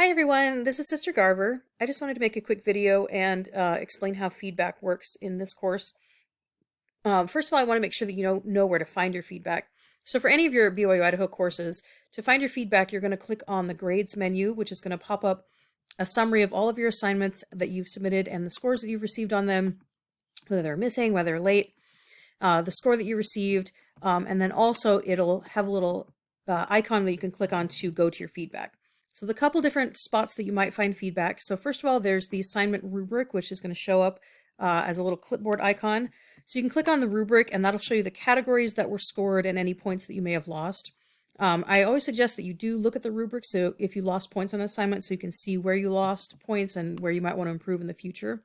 Hi everyone, this is Sister Garver. I just wanted to make a quick video and explain how feedback works in this course. First of all, I want to make sure that you know where to find your feedback. So for any of your BYU Idaho courses, to find your feedback, you're going to click on the grades menu, which is going to pop up a summary of all of your assignments that you've submitted and the scores that you've received on them, whether they're missing, whether they're late, the score that you received, and then also it'll have a little icon that you can click on to go to your feedback. So the couple different spots that you might find feedback. So first of all, there's the assignment rubric, which is going to show up as a little clipboard icon. So you can click on the rubric and that'll show you the categories that were scored and any points that you may have lost. I always suggest that you do look at the rubric, so if you lost points on an assignment, so you can see where you lost points and where you might want to improve in the future.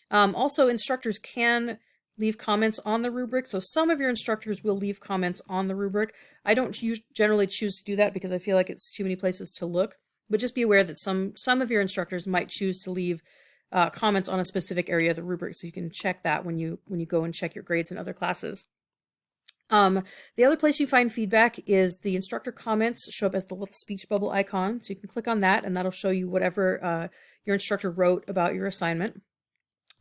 Also, instructors can leave comments on the rubric, so some of your instructors will leave comments on the rubric. I don't generally choose to do that because I feel like it's too many places to look, but just be aware that some of your instructors might choose to leave comments on a specific area of the rubric, so you can check that when you go and check your grades in other classes. The other place you find feedback is the instructor comments show up as the little speech bubble icon, so you can click on that and that'll show you whatever your instructor wrote about your assignment.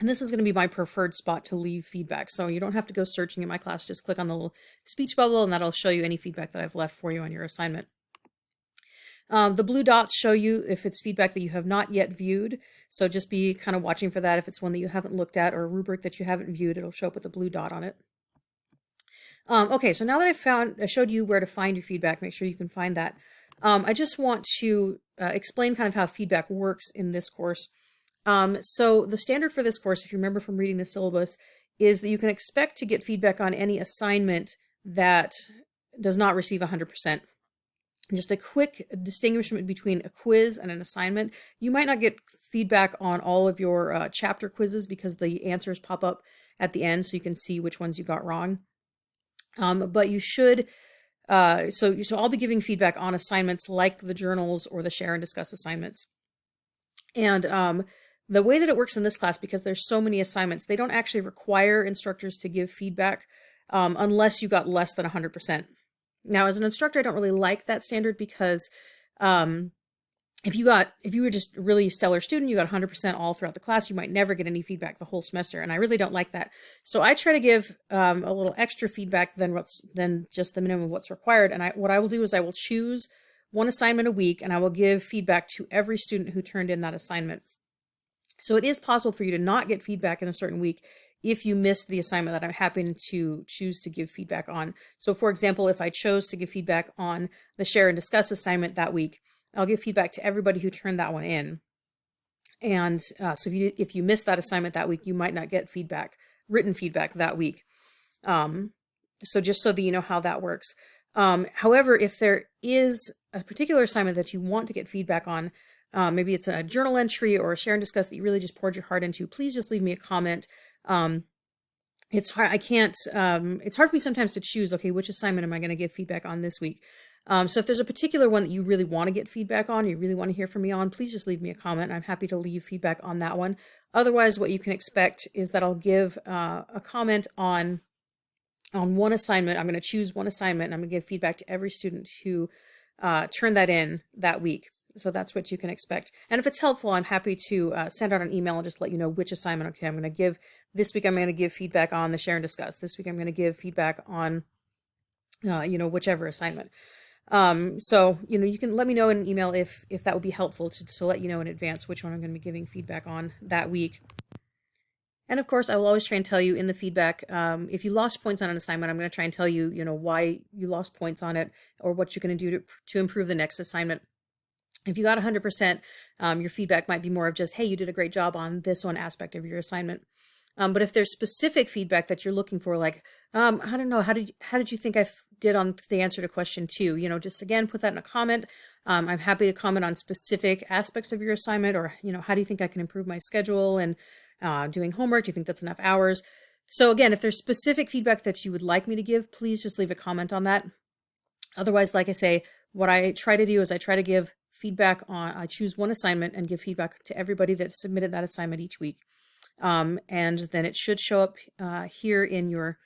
And this is going to be my preferred spot to leave feedback, so you don't have to go searching in my class. Just click on the little speech bubble and that'll show you any feedback that I've left for you on your assignment. The blue dots show you if it's feedback that you have not yet viewed, so just be kind of watching for that. If it's one that you haven't looked at or a rubric that you haven't viewed, it'll show up with a blue dot on it. Okay, so now that I showed you where to find your feedback, make sure you can find that. I just want to explain kind of how feedback works in this course. So the standard for this course, if you remember from reading the syllabus, is that you can expect to get feedback on any assignment that does not receive 100%. Just a quick distinguishment between a quiz and an assignment. You might not get feedback on all of your chapter quizzes because the answers pop up at the end so you can see which ones you got wrong. But you should, so I'll be giving feedback on assignments like the journals or the share and discuss assignments. And the way that it works in this class, because there's so many assignments, they don't actually require instructors to give feedback unless you got less than 100%. Now, as an instructor, I don't really like that standard because if you were just a really stellar student, you got 100% all throughout the class, you might never get any feedback the whole semester, and I really don't like that. So I try to give a little extra feedback than just the minimum of what's required. And what I will do is I will choose one assignment a week, and I will give feedback to every student who turned in that assignment. So it is possible for you to not get feedback in a certain week if you missed the assignment that I'm happy to choose to give feedback on. So for example, if I chose to give feedback on the share and discuss assignment that week, I'll give feedback to everybody who turned that one in. And so if you missed that assignment that week, you might not get feedback, written feedback that week. So just so that you know how that works. However, if there is a particular assignment that you want to get feedback on, maybe it's a journal entry or a share and discuss that you really just poured your heart into, please just leave me a comment. It's hard. It's hard for me sometimes to choose, okay, which assignment am I going to give feedback on this week? So if there's a particular one that you really want to get feedback on, you really want to hear from me on, please just leave me a comment. I'm happy to leave feedback on that one. Otherwise, what you can expect is that I'll give a comment on one assignment. I'm going to choose one assignment and I'm going to give feedback to every student who turned that in that week. So that's what you can expect. And if it's helpful, I'm happy to send out an email and just let you know which assignment. Okay, I'm going to give, this week I'm going to give feedback on the share and discuss. This week I'm going to give feedback on, whichever assignment. So, you can let me know in an email if that would be helpful to let you know in advance which one I'm going to be giving feedback on that week. And of course, I will always try and tell you in the feedback, if you lost points on an assignment, I'm going to try and tell you, why you lost points on it or what you're going to do to improve the next assignment. If you got 100%, your feedback might be more of just, hey, you did a great job on this one aspect of your assignment. But if there's specific feedback that you're looking for, like, I don't know, how did you think I did on the answer to question 2? Just again, put that in a comment. I'm happy to comment on specific aspects of your assignment, or, how do you think I can improve my schedule and doing homework? Do you think that's enough hours? So again, if there's specific feedback that you would like me to give, please just leave a comment on that. Otherwise, like I say, what I try to do is I try to give feedback I choose one assignment and give feedback to everybody that submitted that assignment each week. And then it should show up here in your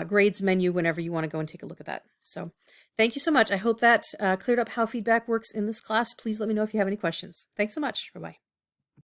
grades menu whenever you want to go and take a look at that. So thank you so much. I hope that cleared up how feedback works in this class. Please let me know if you have any questions. Thanks so much. Bye-bye.